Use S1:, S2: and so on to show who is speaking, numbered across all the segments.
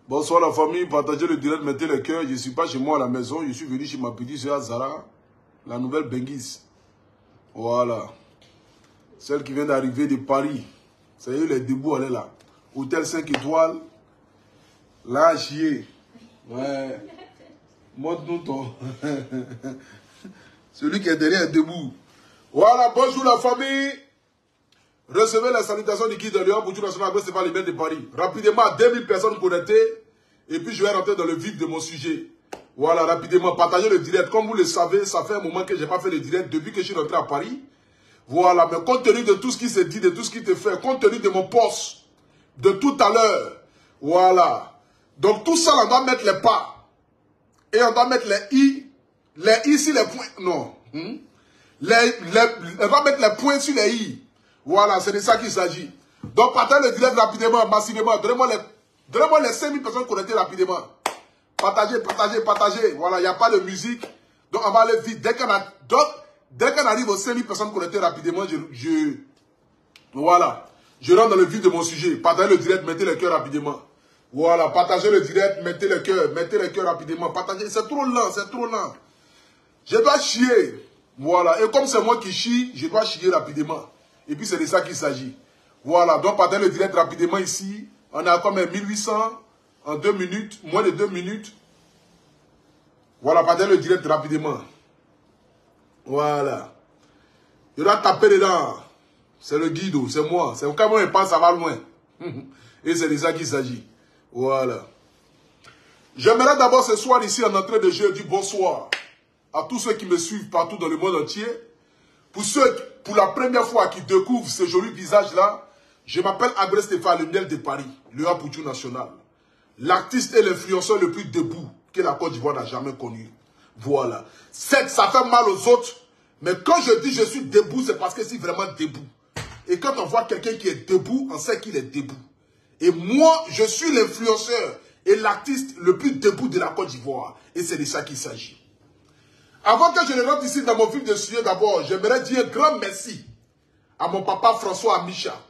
S1: Bonsoir la famille, partagez le direct, mettez le cœur. Je ne suis pas chez moi à la maison, je suis venu chez ma petite soeur Zara, la nouvelle Benguis. Voilà. Celle qui vient d'arriver de Paris. Ça y est, les débuts, elle est là. Hôtel 5 étoiles. Là, à chier. Ouais. Montre-nous ton. Celui qui est derrière est debout. Voilà, bonjour la famille. Recevez la salutation du guide de Lyon pour tout national après c'est pas les mains de Paris. Rapidement, 2000 personnes connectées. Et puis je vais rentrer dans le vif de mon sujet. Voilà, rapidement, partagez le direct. Comme vous le savez, ça fait un moment que je n'ai pas fait le direct depuis que je suis rentré à Paris. Voilà, mais compte tenu de tout ce qui se dit, de tout ce qui te fait, compte tenu de mon poste, de tout à l'heure. Voilà. Donc tout ça, on doit mettre les pas. Et on doit mettre les i. Les i sur les points. Non. On doit mettre les points sur les i. Voilà, c'est de ça qu'il s'agit. Donc, partagez le direct rapidement, massivement. Donnez-moi les 5000 personnes connectées rapidement. Partagez, partagez, partagez. Voilà, il n'y a pas de musique. Donc, on va aller vite. Dès qu'on arrive aux 5000 personnes connectées rapidement, voilà. Je rentre dans le vif de mon sujet. Partagez le direct, mettez le cœur rapidement. Voilà, partagez le direct, mettez le cœur rapidement. Partagez, c'est trop lent, c'est trop lent. Je dois chier. Voilà, et comme c'est moi qui chie, je dois chier rapidement. Et puis c'est de ça qu'il s'agit. Voilà, donc partagez le direct rapidement ici. On a comme 1800 en 2 minutes, moins de 2 minutes. Voilà, partagez le direct rapidement. Voilà. Je dois taper dedans. C'est le guide, c'est moi. C'est quand moi je pense, ça va loin. Et c'est de ça qu'il s'agit. Voilà. J'aimerais d'abord ce soir ici en entrée de jeu dire bonsoir à tous ceux qui me suivent partout dans le monde entier. Pour ceux, pour la première fois, qui découvrent ce joli visage-là, je m'appelle Agré Stéphane, le miel de Paris, le Apoutou national. L'artiste et l'influenceur le plus debout que la Côte d'Ivoire n'a jamais connu. Voilà. Ça fait mal aux autres, mais quand je dis je suis debout, c'est parce que je suis vraiment debout. Et quand on voit quelqu'un qui est debout, on sait qu'il est debout. Et moi, je suis l'influenceur et l'artiste le plus debout de la Côte d'Ivoire. Et c'est de ça qu'il s'agit. Avant que je ne rentre ici dans mon vif de sujet, d'abord, j'aimerais dire un grand merci à mon papa François Amicha.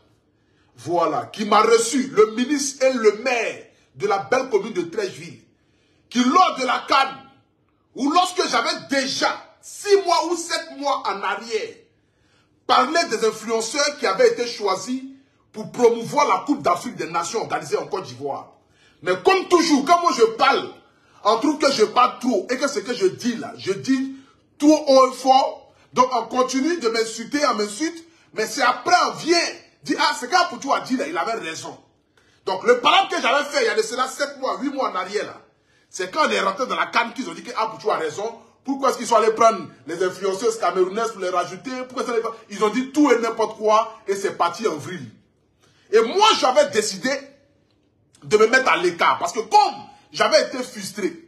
S1: Voilà, qui m'a reçu, le ministre et le maire de la belle commune de Trècheville, qui lors de la CAN, ou lorsque j'avais déjà 6 mois ou 7 mois en arrière, parlait des influenceurs qui avaient été choisis pour promouvoir la Coupe d'Afrique des Nations organisée en Côte d'Ivoire. Mais comme toujours, quand moi je parle, on trouve que je parle trop et que ce que je dis là, je dis tout haut et fort. Donc on continue de m'insulter, on m'insulte, mais c'est après on vient dire, ah, ce qu'Apoutou a dit là, il avait raison. Donc le parole que j'avais fait il y a de cela 7 mois, 8 mois en arrière là, c'est quand on est rentré dans la canne qu'ils ont dit qu'Apoutou a raison. Pourquoi est-ce qu'ils sont allés prendre les influenceuses camerounaises pour les rajouter? Pourquoi ils ont dit tout et n'importe quoi et c'est parti en vrille. Et moi j'avais décidé de me mettre à l'écart parce que comme j'avais été frustré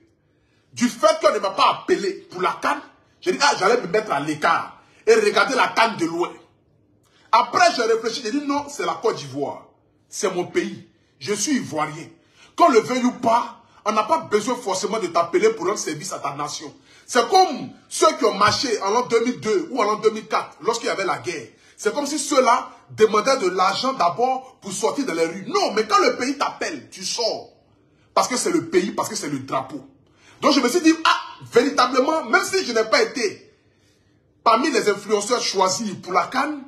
S1: du fait qu'on ne m'a pas appelé pour la CAN. J'ai dit, ah, j'allais me mettre à l'écart et regarder la CAN de loin. Après, j'ai réfléchi, j'ai dit, non, c'est la Côte d'Ivoire. C'est mon pays. Je suis ivoirien. Qu'on le veuille ou pas, on n'a pas besoin forcément de t'appeler pour rendre service à ta nation. C'est comme ceux qui ont marché en l'an 2002 ou en l'an 2004, lorsqu'il y avait la guerre. C'est comme si ceux-là demandaient de l'argent d'abord pour sortir dans les rues. Non, mais quand le pays t'appelle, tu sors. Parce que c'est le pays, parce que c'est le drapeau. Donc je me suis dit, ah, véritablement, même si je n'ai pas été parmi les influenceurs choisis pour la CAN,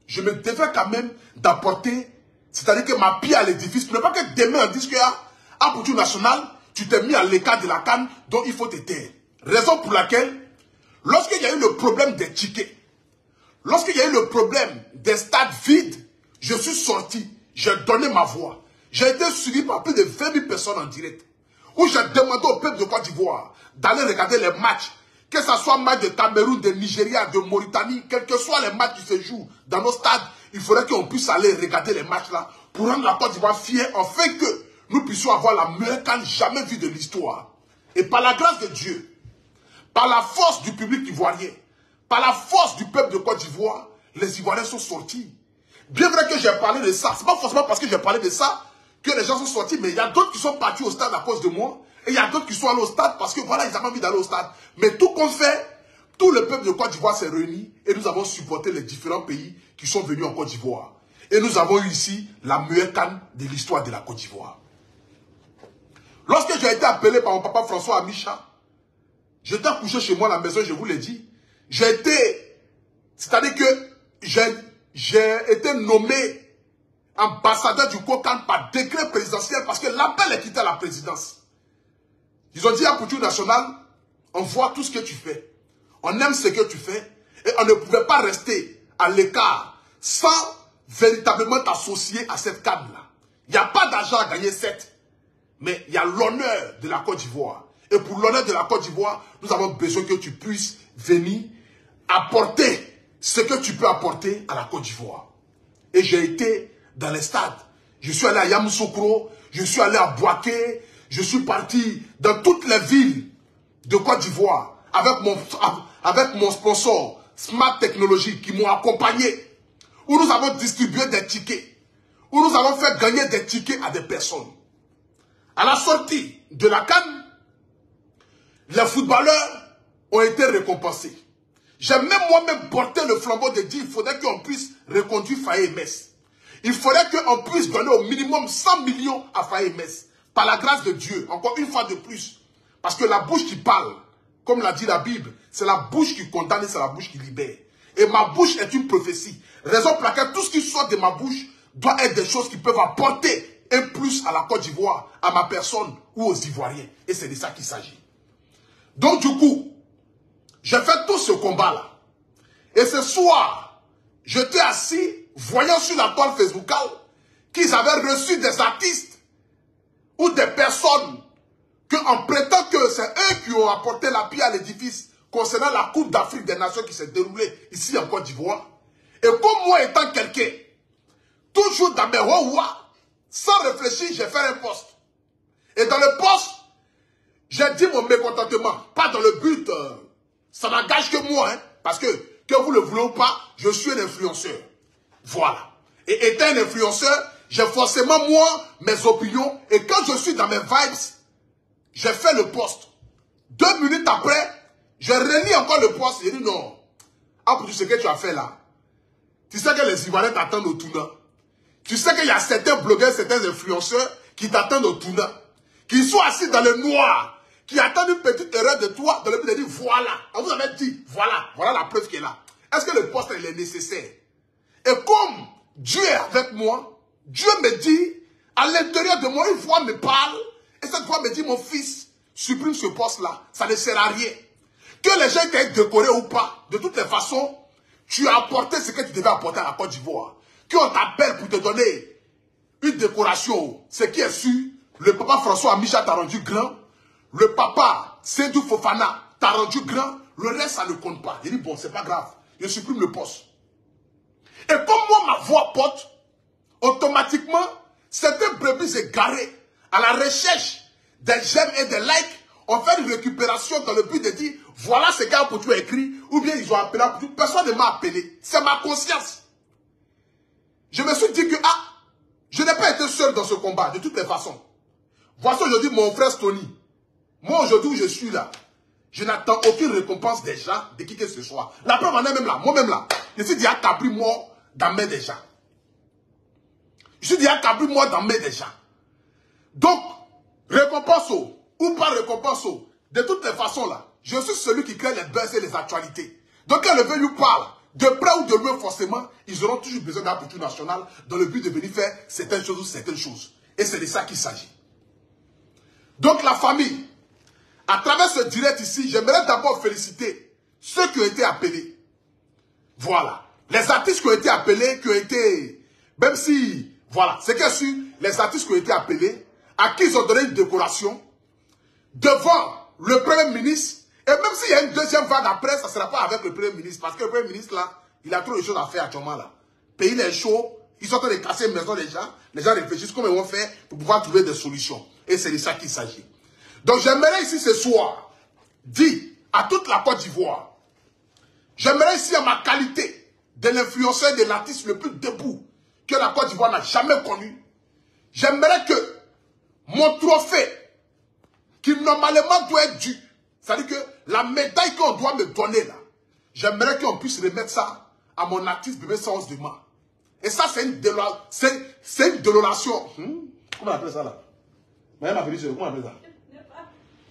S1: je me devais quand même d'apporter, c'est-à-dire que ma pierre à l'édifice, pour ne pas que demain on dise que à Apoutou national, tu t'es mis à l'écart de la CAN, donc il faut te taire. Raison pour laquelle, lorsqu'il y a eu le problème des tickets, lorsqu'il y a eu le problème des stades vides, je suis sorti, j'ai donné ma voix. J'ai été suivi par plus de 20 000 personnes en direct. Où j'ai demandé au peuple de Côte d'Ivoire d'aller regarder les matchs. Que ce soit match de Cameroun, de Nigeria, de Mauritanie, quels que soient les matchs qui se jouent dans nos stades, il faudrait qu'on puisse aller regarder les matchs là pour rendre la Côte d'Ivoire fière, afin que nous puissions avoir la meilleure CAN jamais vue de l'histoire. Et par la grâce de Dieu, par la force du public ivoirien, par la force du peuple de Côte d'Ivoire, les Ivoiriens sont sortis. Bien vrai que j'ai parlé de ça, c'est pas forcément parce que j'ai parlé de ça que les gens sont sortis, mais il y a d'autres qui sont partis au stade à cause de moi, et il y a d'autres qui sont allés au stade parce que voilà, ils avaient envie d'aller au stade. Mais tout qu'on fait, tout le peuple de Côte d'Ivoire s'est réuni et nous avons supporté les différents pays qui sont venus en Côte d'Ivoire. Et nous avons eu ici la meilleure CAN de l'histoire de la Côte d'Ivoire. Lorsque j'ai été appelé par mon papa François Amicha, j'étais couché chez moi à la maison, je vous l'ai dit. C'est-à-dire que j'ai été nommé ambassadeur du COCAN par décret présidentiel parce que l'appel est quitté à la présidence. Ils ont dit à Couture Nationale, on voit tout ce que tu fais. On aime ce que tu fais. Et on ne pouvait pas rester à l'écart sans véritablement t'associer à cette cadre-là. Il n'y a pas d'argent à gagner, certes, mais il y a l'honneur de la Côte d'Ivoire. Et pour l'honneur de la Côte d'Ivoire, nous avons besoin que tu puisses venir apporter ce que tu peux apporter à la Côte d'Ivoire. Et j'ai été dans les stades. Je suis allé à Yamoussoukro, je suis allé à Bouaké, je suis parti dans toutes les villes de Côte d'Ivoire avec mon sponsor Smart Technologies qui m'ont accompagné, où nous avons distribué des tickets, où nous avons fait gagner des tickets à des personnes. À la sortie de la CAN, les footballeurs ont été récompensés. J'ai même moi-même porté le flambeau de dire qu'il faudrait qu'on puisse reconduire Faye Metz. Il faudrait qu'on puisse donner au minimum 100 millions à Faye Metz. Par la grâce de Dieu, encore une fois de plus. Parce que la bouche qui parle, comme l'a dit la Bible, c'est la bouche qui condamne et c'est la bouche qui libère. Et ma bouche est une prophétie. Raison pour laquelle tout ce qui sort de ma bouche doit être des choses qui peuvent apporter un plus à la Côte d'Ivoire, à ma personne ou aux Ivoiriens. Et c'est de ça qu'il s'agit. Donc du coup, j'ai fait tout ce combat-là. Et ce soir, j'étais assis, voyant sur la toile facebookale qu'ils avaient reçu des artistes ou des personnes en prétend que c'est eux qui ont apporté la pierre à l'édifice concernant la Coupe d'Afrique des Nations qui s'est déroulée ici en Côte d'Ivoire. Et comme moi étant quelqu'un, toujours dans mes rois, sans réfléchir, j'ai fait un poste. Et dans le poste, j'ai dit mon mécontentement. Pas dans le but, ça n'engage que moi, hein, parce que vous le voulez ou pas, je suis un influenceur. Voilà. Et étant un influenceur, j'ai forcément moi mes opinions. Et quand je suis dans mes vibes, j'ai fait le poste. 2 minutes après, je relis encore le poste. J'ai dit non. Ah, pour ce que tu as fait là. Tu sais que les Ivoiriens t'attendent au tournant. Tu sais qu'il y a certains blogueurs, certains influenceurs qui t'attendent au tournant. Qui sont assis dans le noir. Qui attendent une petite erreur de toi. Dans le but de dire voilà. On vous avait dit voilà. Voilà la preuve qui est là. Est-ce que le poste il est nécessaire? Et comme Dieu est avec moi, Dieu me dit, à l'intérieur de moi, une voix me parle. Et cette voix me dit, mon fils, supprime ce poste-là. Ça ne sert à rien. Que les gens t'aient décoré ou pas, de toutes les façons, tu as apporté ce que tu devais apporter à la Côte d'Ivoire. Qu'on t'appelle pour te donner une décoration. Ce qui est sûr, le papa François Amicha t'a rendu grand. Le papa Seydou Fofana t'a rendu grand. Le reste, ça ne compte pas. Il dit, bon, c'est pas grave. Je supprime le poste. Et comme moi, ma voix porte, automatiquement, certains brebis égarés à la recherche des j'aime et des likes ont fait une récupération dans le but de dire voilà ce qu'a pour tout écrit, ou bien ils ont appelé pour tout. Personne ne m'a appelé. C'est ma conscience. Je me suis dit que je n'ai pas été seul dans ce combat, de toutes les façons. Voici aujourd'hui mon frère Stony. Moi aujourd'hui où je suis là, je n'attends aucune récompense des gens, de qui que ce soit. La preuve en est même là, moi-même là. Je suis déjà capri mort dans mes des gens. Je suis déjà capri mort dans mes des gens. Donc, récompense ou pas récompense, de toutes les façons là, je suis celui qui crée les buzz et les actualités. Donc quand le veuille nous parle, de près ou de loin forcément, ils auront toujours besoin d'un culture nationale dans le but de venir faire certaines choses ou certaines choses. Et c'est de ça qu'il s'agit. Donc la famille, à travers ce direct ici, j'aimerais d'abord féliciter ceux qui ont été appelés. Voilà. Les artistes qui ont été appelés, qui ont été, même si, voilà, c'est que sûr, les artistes qui ont été appelés, à qui ils ont donné une décoration, devant le Premier ministre, et même s'il y a une deuxième vague après, ça ne sera pas avec le Premier ministre, parce que le Premier ministre là, il a trop de choses à faire actuellement là. Le pays est chaud, ils sont en train de casser les maisons des gens, les gens réfléchissent comment ils vont faire pour pouvoir trouver des solutions. Et c'est de ça qu'il s'agit. Donc j'aimerais ici ce soir, dire à toute la Côte d'Ivoire, j'aimerais ici à ma qualité de l'influenceur de l'artiste le plus debout que la Côte d'Ivoire n'a jamais connu, j'aimerais que mon trophée, qui normalement doit être dû, c'est-à-dire que la médaille qu'on doit me donner là, j'aimerais qu'on puisse remettre ça à mon artiste bébé Sans Demain. Et ça, c'est une déloration. Comment on appelle ça là? Comment on appelle ça?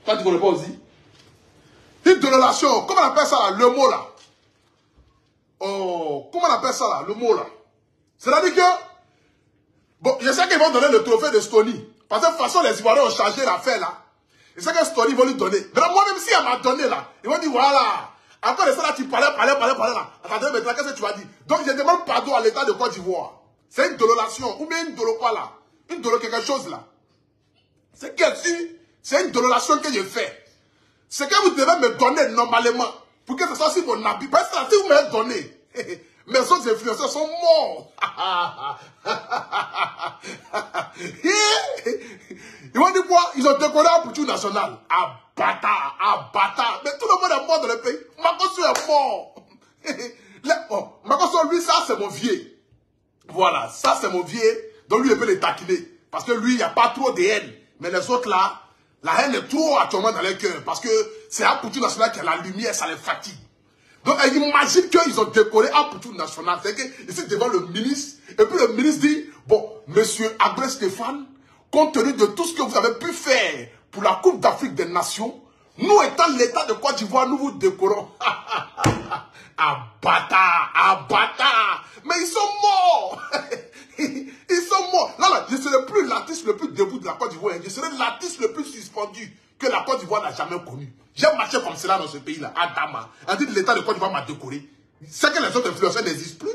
S1: Toi, tu ne connais pas aussi? Une déloration. Comment on appelle ça là? Le mot là. Oh, comment on appelle ça là? Le mot là. C'est-à-dire que, bon, je sais qu'ils vont donner le trophée de Stony. Parce que de toute façon, les Ivoiriens ont changé l'affaire là. Je sais que Stony vont lui donner. Mais moi-même, si elle m'a donné là, ils vont dire voilà. Encore de ça là, tu parlais là. Attendez, maintenant, qu'est-ce que tu vas dire? Donc, je demande pardon à l'État de Côte d'Ivoire. C'est une déloration. Ou bien une dolo quoi là? Une dolo quelque chose là. C'est une déloration que je fais. C'est que vous devez me donner normalement. Pour que ce soit sur mon habit. Parce que si vous me donnez, mes autres influenceurs sont morts. Ils vont dire quoi? Ils ont décoré un Poutou national. Bâtard. Mais tout le monde est mort dans le pays. Makosso est mort. Makosso, lui, ça, c'est mon vieux. Voilà, ça, c'est mon vieux. Donc, lui, il peut les taquiner. Parce que lui, il n'y a pas trop de haine. Mais les autres, là, la haine est trop actuellement dans les cœurs. Parce que c'est un Poutou national qui a la lumière, ça les fatigue. Donc, imagine qu'ils ont décoré un Poutou national. C'est que, ici, devant le ministre, et puis le ministre dit, bon, monsieur Abré Stéphane, compte tenu de tout ce que vous avez pu faire pour la Coupe d'Afrique des Nations, nous étant l'État de Côte d'Ivoire, nous vous décorons. Bâtard. Mais ils sont morts. Ils sont morts. Là, je serai plus l'artiste le plus debout de la Côte d'Ivoire. Je serai l'artiste le plus suspendu que la Côte d'Ivoire n'a jamais connu. J'ai marché comme cela dans ce pays-là, à Dama. On dit que l'État de Côte d'Ivoire m'a décoré. C'est que les autres influenceurs n'existent plus.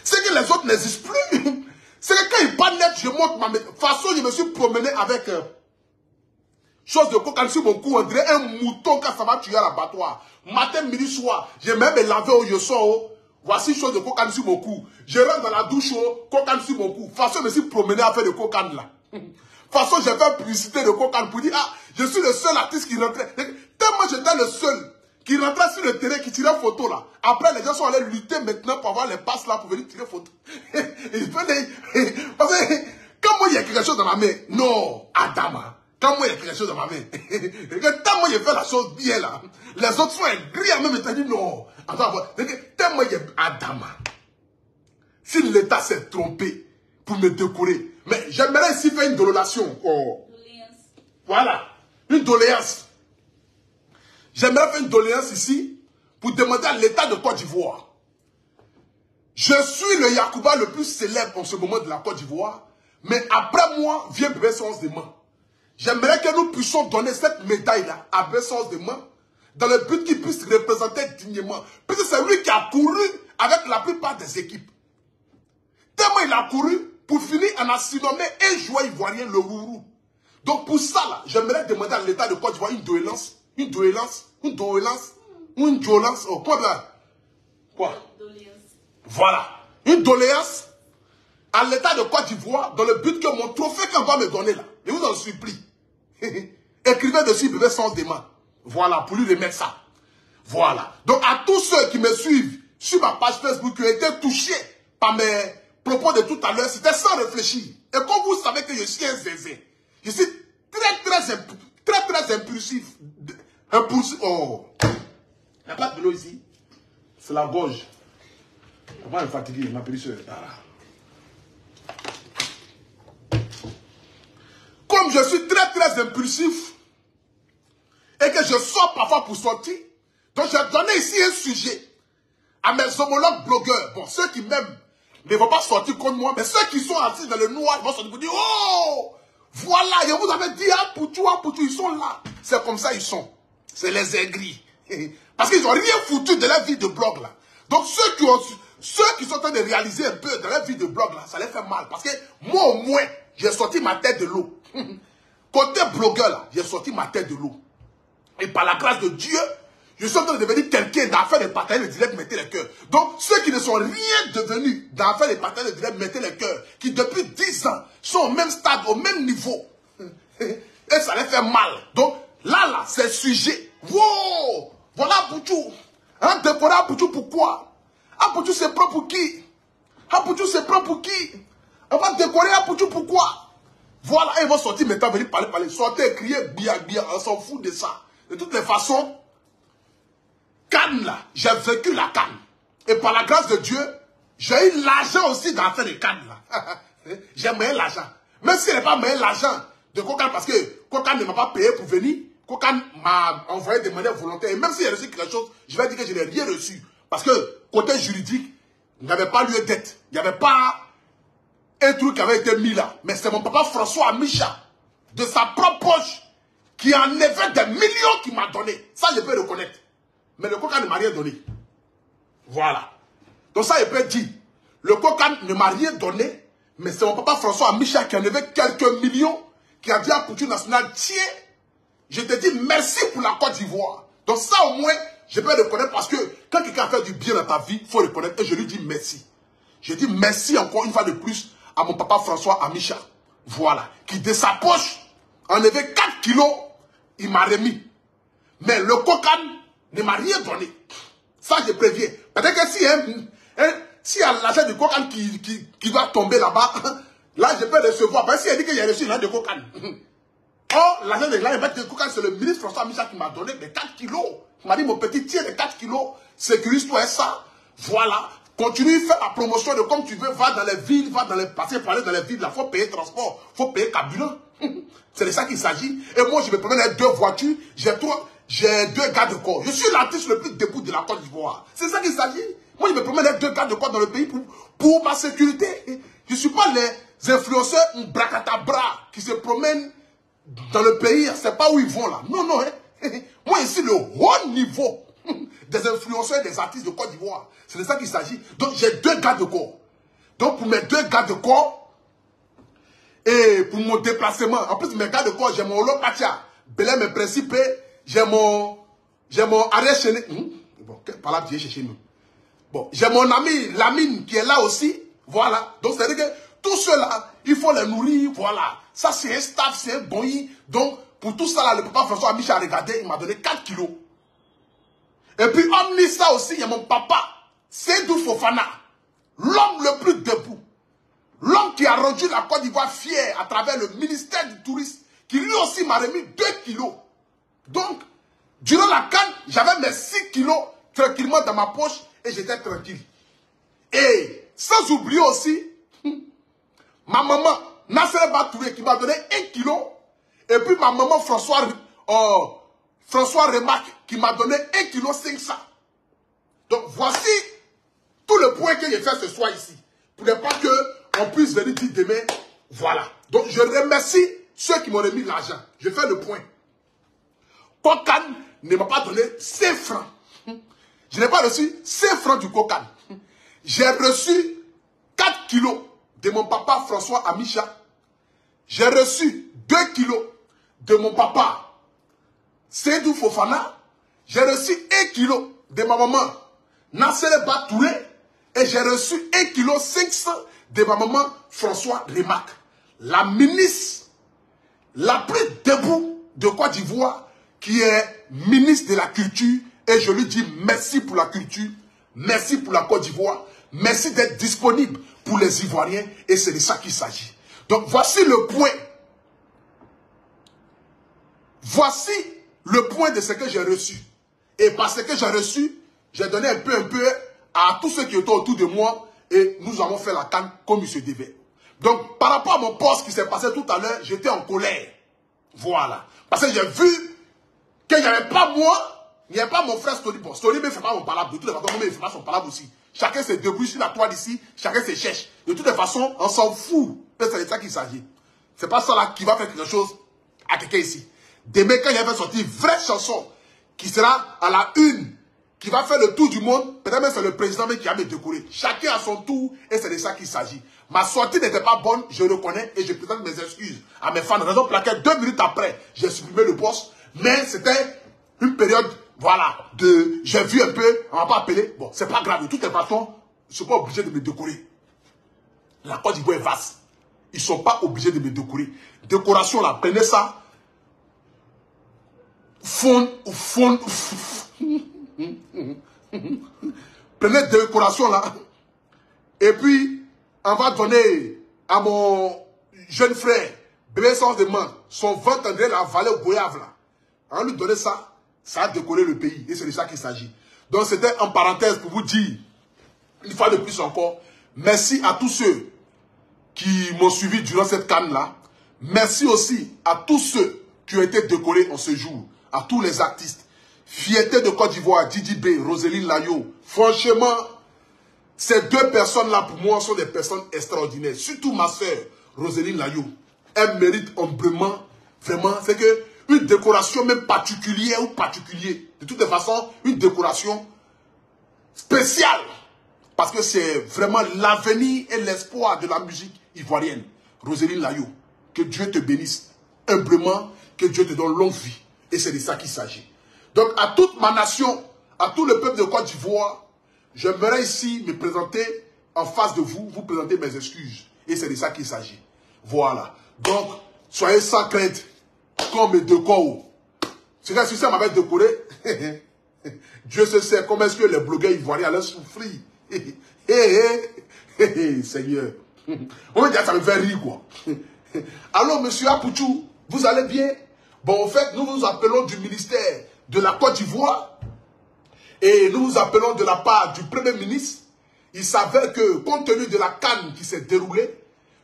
S1: C'est que les autres n'existent plus. C'est que quand ils parlent net, je montre ma... De toute façon, je me suis promené avec... chose de cocaïne sur mon cou, on dirait un mouton quand ça va tuer à l'abattoir. Matin, midi, soir, j'ai même lavé au yoso. Voici chose de cocaïne sur mon cou. Je rentre dans la douche, cocaïne sur mon cou. De toute façon, je me suis promené à faire de cocaïne là. De toute façon, j'ai fait publicité de cocaïne pour dire, ah, je suis le seul artiste qui rentrait. Tellement j'étais le seul qui rentrait sur le terrain, qui tirait photo là. Après, les gens sont allés lutter maintenant pour avoir les passes là pour venir tirer photo. Parce que quand moi il y a quelque chose dans ma main, non, Adama. Quand moi il y a quelque chose dans ma main, tant moi il fait la chose bien là, les autres sont aigris à même état dit non. Attends, tant moi il y a Adama. Si l'État s'est trompé pour me décorer, mais j'aimerais ici faire une doléance. Oh. Voilà, une doléance. J'aimerais faire une doléance ici pour demander à l'État de Côte d'Ivoire. Je suis le Yacouba le plus célèbre en ce moment de la Côte d'Ivoire, mais après moi vient Bébé Sens de main. J'aimerais que nous puissions donner cette médaille-là à Bébé Sens de main, dans le but qu'il puisse représenter dignement. Puisque c'est lui qui a couru avec la plupart des équipes. Tellement il a couru pour finir en a surnommé un joueur ivoirien, le Rourou. Donc pour ça, là, j'aimerais demander à l'État de Côte d'Ivoire une doléance. Oh, quoi là? Quoi? Voilà. Une doléance à l'État de Côte d'Ivoire dans le but que mon trophée qu'on va me donner là, je vous en supplie. Écrivez dessus Bébé Sens des mains. Voilà, pour lui remettre ça. Voilà. Donc à tous ceux qui me suivent sur ma page Facebook qui ont été touchés par mes propos de tout à l'heure, c'était sans réfléchir. Et comme vous savez que je suis un zézé, je suis très impulsif. Oh, il n'y a pas de vélo ici. C'est la gorge. Je vais me fatiguer, ma périsseur. Comme je suis très impulsif et que je sors parfois pour sortir, donc j'ai donné ici un sujet à mes homologues blogueurs. Bon, ceux qui m'aiment ne vont pas sortir contre moi, mais ceux qui sont assis dans le noir, ils vont sortir pour dire, oh, voilà, je vous avais dit, ah, Poutou, ils sont là. C'est comme ça ils sont. C'est les aigris. Parce qu'ils n'ont rien foutu de la vie de blog là. Donc ceux qui sont en train de réaliser un peu dans la vie de blog là, ça les fait mal. Parce que moi au moins, j'ai sorti ma tête de l'eau. Côté blogueur là, j'ai sorti ma tête de l'eau. Et par la grâce de Dieu, je suis en train de devenir quelqu'un dans l'affaire des partenaires de direct, mettez les cœurs. Donc ceux qui ne sont rien devenus dans l'affaire des partenaires de direct, mettez les cœurs. Qui depuis 10 ans sont au même stade, au même niveau. Et ça les fait mal. Donc là, c'est sujet. Wow! Voilà Poutou. Hein, décorer Poutou pourquoi? Poutou c'est prend pour qui? Poutou c'est prend pour qui? On va décorer Poutou pourquoi? Voilà, ils vont sortir maintenant, venir parler. Sortez, crier, bien, on s'en fout de ça. De toutes les façons, Cannes là, j'ai vécu la Cannes. Et par la grâce de Dieu, J'ai eu l'argent aussi dans l'affaire de Cannes, là. J'ai moyen l'argent. Même s'il n'est pas moyen l'argent de Kokan, parce que Kokan ne m'a pas payé pour venir, Kokan m'a envoyé des manières volontaires. Et même s'il a reçu quelque chose, je vais dire que je n'ai rien reçu. Parce que, côté juridique, il n'y avait pas lieu d'être. Il n'y avait pas un truc qui avait été mis là. Mais c'est mon papa François Amicha, de sa propre poche, qui en avait des millions qui m'a donné. Ça, je peux reconnaître. Mais le Kokan ne m'a rien donné. Voilà. Donc ça, je peux dire. Le Kokan ne m'a rien donné. Mais c'est mon papa François Amicha qui en avait quelques millions, qui a dit à Couture Nationale, tiens, je te dis merci pour la Côte d'Ivoire. Donc ça au moins, je peux reconnaître parce que quand quelqu'un a fait du bien dans ta vie, il faut reconnaître et je lui dis merci. Je dis merci encore une fois de plus à mon papa François Amicha. Voilà. Qui de sa poche en avait 4 kilos, il m'a remis. Mais le Kokan ne m'a rien donné. Ça je préviens. Peut-être que si y a l'argent du Kokan qui doit tomber là-bas, là je peux recevoir. Parce que s'il a dit que j'ai reçu l'argent de Kokan. Oh, l'argent de Kokan, c'est le ministre François Amicha qui m'a donné des 4 kilos. Il m'a dit, mon petit, tiens les 4 kilos, sécurise-toi ça. Voilà. Continue, fais la promotion de comme tu veux, va dans les villes, va dans les passer, parler dans les villes, il faut payer transport, il faut payer carburant. C'est de ça qu'il s'agit. Et moi, je me promène avec 2 voitures, j'ai 2 gardes de corps. Je suis l'artiste le plus debout de la Côte d'Ivoire. C'est ça qu'il s'agit. Moi, je me promène avec 2 gardes de corps dans le pays pour ma sécurité. Je ne suis pas les influenceurs bracadabra qui se promènent dans le pays, c'est pas où ils vont là. Non, non. Moi, ici, le haut niveau des influenceurs et des artistes de Côte d'Ivoire. C'est de ça qu'il s'agit. Donc, j'ai 2 gardes de corps. Donc, pour mes 2 gardes de corps, et pour mon déplacement, en plus, mes gardes de corps, j'ai mon Olopatia, Belém et Principe, j'ai mon arrêt chez nous. Bon, par là, j'ai chez nous. Bon, j'ai mon ami Lamine qui est là aussi. Voilà. Donc, c'est-à-dire que tout cela, il faut les nourrir. Voilà. Ça, c'est un staff, c'est un boy. Donc, pour tout ça, là, le papa François Amicha a regardé, il m'a donné 4 kilos. Et puis, omni ça aussi, il y a mon papa, Seydou Fofana, l'homme le plus debout. L'homme qui a rendu la Côte d'Ivoire fière à travers le ministère du Tourisme, qui lui aussi m'a remis 2 kilos. Donc, durant la canne, j'avais mes 6 kilos tranquillement dans ma poche et j'étais tranquille. Et sans oublier aussi, ma maman, Nasser Batouré, qui m'a donné 1 kilo. Et puis ma maman François Remarque, qui m'a donné 1 kilo 500. Donc voici tout le point que j'ai fait ce soir ici. Pour ne pas qu'on puisse venir dire demain, voilà. Donc je remercie ceux qui m'ont remis l'argent. Je fais le point. Kokan ne m'a pas donné 5 francs. Je n'ai pas reçu 5 francs du Kokan. J'ai reçu 4 kilos de mon papa François Amicha. J'ai reçu 2 kilos de mon papa Seydou Fofana. J'ai reçu 1 kilo de ma maman Nasser Batouré. Et j'ai reçu 1 kilo 500 de ma maman François Remarque. La ministre la plus debout de Côte d'Ivoire, qui est ministre de la culture. Et je lui dis merci pour la culture, merci pour la Côte d'Ivoire, merci d'être disponible pour les Ivoiriens. Et c'est de ça qu'il s'agit. Donc voici le point. Voici le point de ce que j'ai reçu. Et parce que j'ai reçu, j'ai donné un peu à tous ceux qui étaient autour de moi. Et nous avons fait la canne comme il se devait. Donc par rapport à mon poste qui s'est passé tout à l'heure, j'étais en colère. Voilà. Parce que j'ai vu qu'il n'y avait pas moi, il n'y avait pas mon frère Story. Bon, Story ne fait pas mon palabre. De toutes les façons, moi, il ne fait pas son palabre aussi. Chacun se débrouille sur la toile ici, chacun se cherche. De toutes les façons, on s'en fout. C'est de ça qu'il s'agit. C'est pas ça là qui va faire quelque chose à quelqu'un ici. Demain, quand il va sortir une vraie chanson qui sera à la une, qui va faire le tour du monde, peut-être même c'est le président qui va me décorer. Chacun à son tour et c'est de ça qu'il s'agit. Ma sortie n'était pas bonne, je reconnais et je présente mes excuses à mes fans. Raison pour laquelle 2 minutes après, j'ai supprimé le poste. Mais c'était une période, voilà, de j'ai vu un peu, on m'a pas appelé. Bon, c'est pas grave. De toutes les façons, ils ne sont pas obligés de me décorer. La Côte d'Ivoire est vaste. Ils ne sont pas obligés de me décorer. Décoration là, prenez ça. Prenez décoration là. Et puis, on va donner à mon jeune frère, bébé sans demande, son ventre André la vallée au Goyave là. On va lui donner ça, ça a décoré le pays. Et c'est de ça qu'il s'agit. Donc c'était en parenthèse pour vous dire une fois de plus encore, merci à tous ceux qui m'ont suivi durant cette canne-là. Merci aussi à tous ceux qui ont été décorés en ce jour, à tous les artistes. Fierté de Côte d'Ivoire, Didi B, Roseline Layo. Franchement, ces deux personnes-là, pour moi, sont des personnes extraordinaires. Surtout ma soeur, Roseline Layo. Elle mérite humblement, vraiment, c'est que une décoration même particulière ou particulier. De toutes les façons, une décoration spéciale. Parce que c'est vraiment l'avenir et l'espoir de la musique ivoirienne. Roseline Layo, que Dieu te bénisse humblement, que Dieu te donne longue vie. Et c'est de ça qu'il s'agit. Donc à toute ma nation, à tout le peuple de Côte d'Ivoire, j'aimerais ici me présenter en face de vous, vous présenter mes excuses. Et c'est de ça qu'il s'agit. Voilà. Donc, soyez sans crainte, comme me décore. C'est que si ça m'avait décoré, Dieu se sait comment est-ce que les blogueurs ivoiriens allaient souffrir. Seigneur. On va dire ça me fait rire, quoi. Alors, monsieur Apouchou, vous allez bien? Bon, en fait, nous vous appelons du ministère de la Côte d'Ivoire et nous vous appelons de la part du Premier ministre. Il s'avère que, compte tenu de la canne qui s'est déroulée,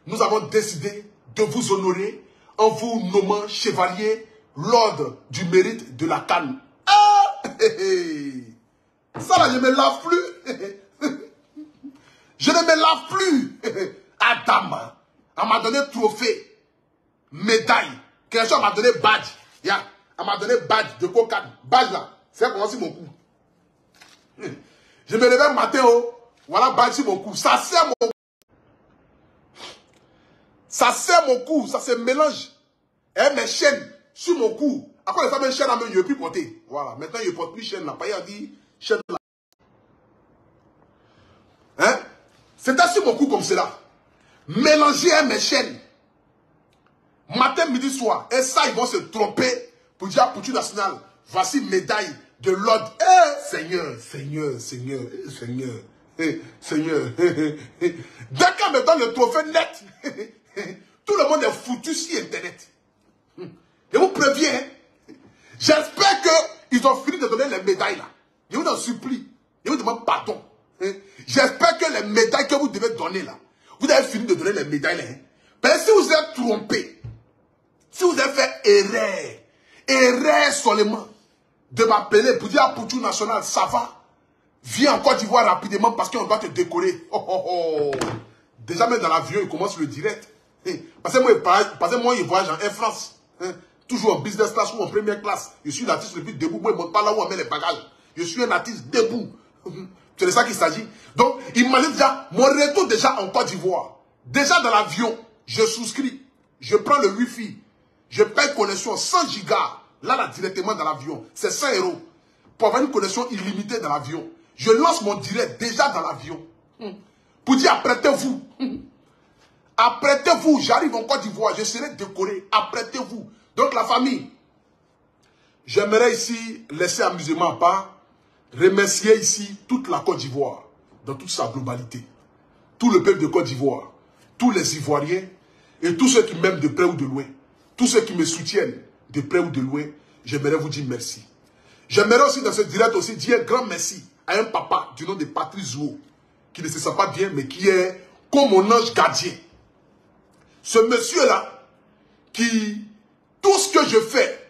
S1: nous avons décidé de vous honorer en vous nommant chevalier l'ordre du mérite de la canne. Ah, ça là, je ne me lave plus. Je ne me lave plus. Adam, on m'a donné trophée, médaille. Quelqu'un m'a donné badge. Yeah. On m'a donné badge de coca. Badge là, c'est comment sur mon cou. Je me réveille matin, oh, voilà badge sur mon cou. Ça sert mon cou. Ça sert mon cou, ça se mélange. Et mes chaînes sur mon cou. Après, les femmes, une chaîne à me, je ne peux plus porter. Voilà, maintenant, je ne porte plus chaîne là. Pas y dit chaîne là. Hein? C'était sur mon cou comme cela. Mélanger mes chaînes. Matin, midi, soir. Et ça, ils vont se tromper pour dire pour tout national. Voici médaille de l'ordre. Eh, Seigneur, Seigneur, Seigneur, Seigneur, Seigneur. Dès qu'on me donne le trophée net, tout le monde est foutu sur Internet. Je vous préviens. J'espère qu'ils ont fini de donner les médailles là. Je vous en supplie. Je vous demande pardon. J'espère que les médailles que vous devez donner là, vous avez fini de donner les médailles là. Parce que si vous êtes trompé, si vous avez fait erreur seulement, de m'appeler pour dire à Poutou National, ça va, viens en Côte d'Ivoire rapidement parce qu'on doit te décorer. Oh, oh, oh. Déjà même dans l'avion, il commence le direct. Parce que moi, il voyage en Air France. Toujours en business class ou en première classe. Je suis l'artiste le plus debout. Moi, il ne monte pas là où on met les bagages. Je suis un artiste debout. C'est de ça qu'il s'agit. Donc, imagine déjà, mon retour déjà en Côte d'Ivoire. Déjà dans l'avion, je souscris. Je prends le Wi-Fi. Je paye connexion 100 gigas. Là, directement dans l'avion. C'est 100 €. Pour avoir une connexion illimitée dans l'avion. Je lance mon direct déjà dans l'avion. Pour dire, apprêtez-vous. Apprêtez-vous. J'arrive en Côte d'Ivoire. Je serai décoré. Apprêtez-vous. Donc, la famille, j'aimerais ici laisser amusement à part. Remercier ici toute la Côte d'Ivoire, dans toute sa globalité. Tout le peuple de Côte d'Ivoire, tous les Ivoiriens et tous ceux qui m'aiment de près ou de loin, tous ceux qui me soutiennent de près ou de loin, j'aimerais vous dire merci. J'aimerais aussi dans ce direct aussi dire un grand merci à un papa du nom de Patrice Zouo, qui ne se sent pas bien, mais qui est comme mon ange gardien. Ce monsieur-là, qui, tout ce que je fais,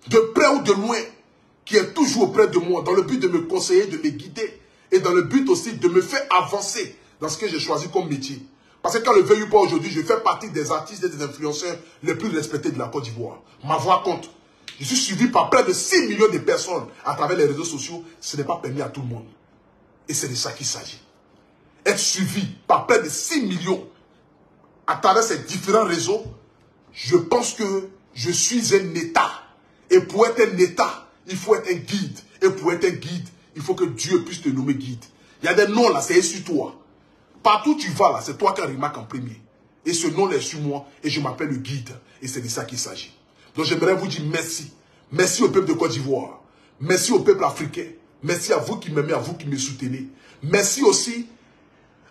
S1: de près ou de loin, qui est toujours auprès de moi, dans le but de me conseiller, de me guider, et dans le but aussi de me faire avancer dans ce que j'ai choisi comme métier. Parce que quand le veuille ou pas aujourd'hui, je fais partie des artistes et des influenceurs les plus respectés de la Côte d'Ivoire. Ma voix compte. Je suis suivi par près de 6 millions de personnes à travers les réseaux sociaux. Ce n'est pas permis à tout le monde. Et c'est de ça qu'il s'agit. Être suivi par près de 6 millions à travers ces différents réseaux, je pense que je suis un État. Et pour être un État, il faut être un guide. Et pour être un guide, il faut que Dieu puisse te nommer guide. Il y a des noms là, c'est sur toi. Partout où tu vas là, c'est toi qui remarque en premier. Et ce nom est sur moi et je m'appelle le guide. Et c'est de ça qu'il s'agit. Donc j'aimerais vous dire merci. Merci au peuple de Côte d'Ivoire. Merci au peuple africain. Merci à vous qui m'aimez, à vous qui me soutenez. Merci aussi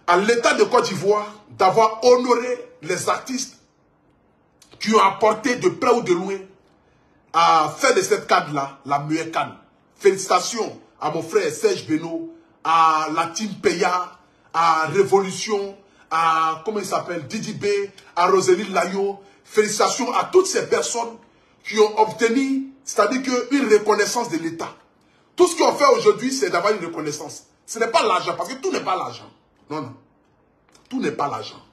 S1: à l'État de Côte d'Ivoire d'avoir honoré les artistes qui ont apporté de près ou de loin à faire de cette canne-là la meilleure canne. Félicitations à mon frère Serge Beno, à la team Peya, à Révolution, à, comment il s'appelle, Didi B, à Rosélie Layo. Félicitations à toutes ces personnes qui ont obtenu, c'est-à-dire une reconnaissance de l'État. Tout ce qu'on fait aujourd'hui, c'est d'avoir une reconnaissance. Ce n'est pas l'argent, parce que tout n'est pas l'argent. Non, non. Tout n'est pas l'argent.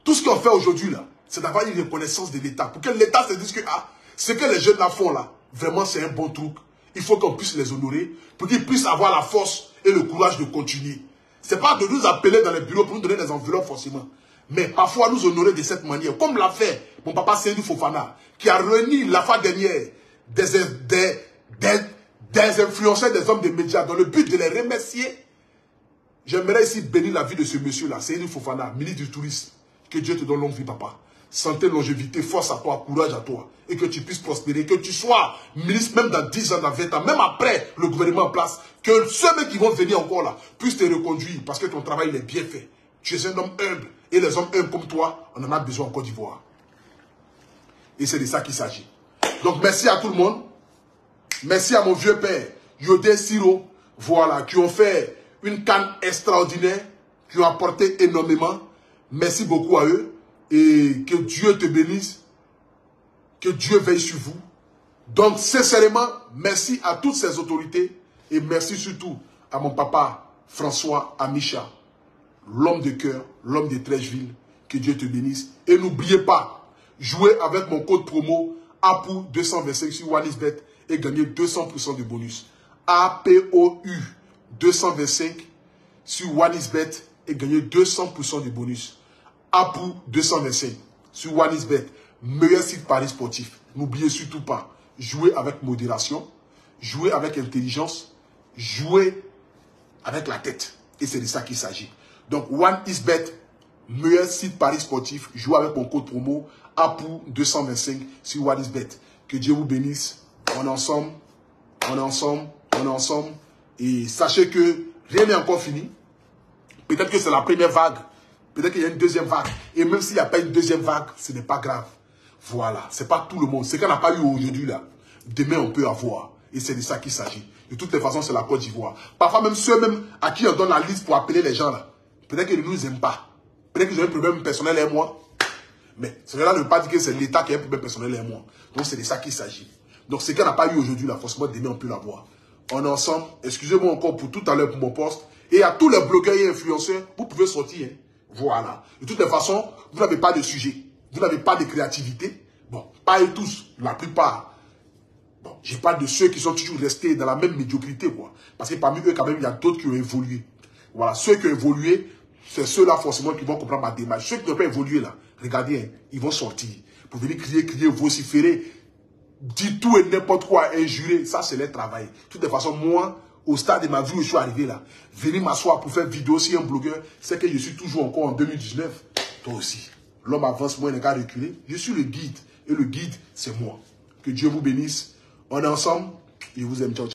S1: Tout ce qu'on fait aujourd'hui, là, c'est d'avoir une reconnaissance de l'État. Pour que l'État se dise que, ah, ce que les jeunes là font, là, vraiment, c'est un bon truc. Il faut qu'on puisse les honorer, pour qu'ils puissent avoir la force et le courage de continuer. Ce n'est pas de nous appeler dans les bureaux pour nous donner des enveloppes, forcément. Mais parfois, nous honorer de cette manière. Comme l'a fait mon papa Seydou Fofana, qui a réuni la fois dernière des influenceurs, des hommes des médias, dans le but de les remercier. J'aimerais ici bénir la vie de ce monsieur-là, Seydou Fofana, ministre du Tourisme. Que Dieu te donne longue vie, papa. Santé, longévité, force à toi, courage à toi. Et que tu puisses prospérer, que tu sois ministre même dans 10 ans, dans 20 ans, même après le gouvernement en place. Que ceux qui vont venir encore là puissent te reconduire parce que ton travail il est bien fait. Tu es un homme humble. Et les hommes humbles comme toi, on en a besoin en Côte d'Ivoire. Et c'est de ça qu'il s'agit. Donc merci à tout le monde. Merci à mon vieux père, Yodé Siro, voilà, qui ont fait une canne extraordinaire, qui ont apporté énormément. Merci beaucoup à eux. Et que Dieu te bénisse. Que Dieu veille sur vous. Donc, sincèrement, merci à toutes ces autorités. Et merci surtout à mon papa, François Amicha, l'homme de cœur, l'homme de Trècheville. Que Dieu te bénisse. Et n'oubliez pas, jouez avec mon code promo APOU 225 sur Wallisbet et gagnez 200% de bonus. APOU 225 sur Wallisbet et gagnez 200% de bonus. APOU 225 sur Wallisbet, meilleur site paris sportif. N'oubliez surtout pas, jouez avec modération, jouez avec intelligence, jouez avec la tête. Et c'est de ça qu'il s'agit. Donc, OneXBet, meilleur site paris sportif, jouez avec mon code promo APOU 225 sur Wallisbet. Que Dieu vous bénisse. On est ensemble, on est ensemble, on est ensemble. Et sachez que rien n'est encore fini. Peut-être que c'est la première vague. Peut-être qu'il y a une deuxième vague. Et même s'il n'y a pas une deuxième vague, ce n'est pas grave. Voilà. Ce n'est pas tout le monde. Ce qu'on n'a pas eu aujourd'hui, là, demain, on peut avoir. Et c'est de ça qu'il s'agit. De toutes les façons, c'est la Côte d'Ivoire. Parfois, même ceux même à qui on donne la liste pour appeler les gens, là, peut-être qu'ils ne nous aiment pas. Peut-être qu'ils ont un problème personnel et moi. Mais cela ne veut pas dire que c'est l'État qui a un problème personnel et moi. Donc, c'est de ça qu'il s'agit. Donc, ce qu'on n'a pas eu aujourd'hui, là, forcément, demain, on peut l'avoir. On est ensemble. Excusez-moi encore pour tout à l'heure pour mon poste. Et à tous les blogueurs et influenceurs, vous pouvez sortir, hein. Voilà. De toutes les façons, vous n'avez pas de sujet. Vous n'avez pas de créativité. Bon, pas eux tous, la plupart. Bon, je parle de ceux qui sont toujours restés dans la même médiocrité, quoi. Parce que parmi eux, quand même, il y a d'autres qui ont évolué. Voilà. Ceux qui ont évolué, c'est ceux-là, forcément, qui vont comprendre ma démarche. Ceux qui n'ont pas évolué, là, regardez, hein, ils vont sortir. Pour venir crier, vociférer, dire tout et n'importe quoi, injurer. Ça, c'est leur travail. De toutes les façons, moi, au stade de ma vie où je suis arrivé là, venir m'asseoir pour faire vidéo si un blogueur, c'est que je suis toujours encore en 2019. Toi aussi. L'homme avance, moi, il n'a qu'à reculer. Je suis le guide. Et le guide, c'est moi. Que Dieu vous bénisse. On est ensemble. Je vous aime. Ciao, ciao.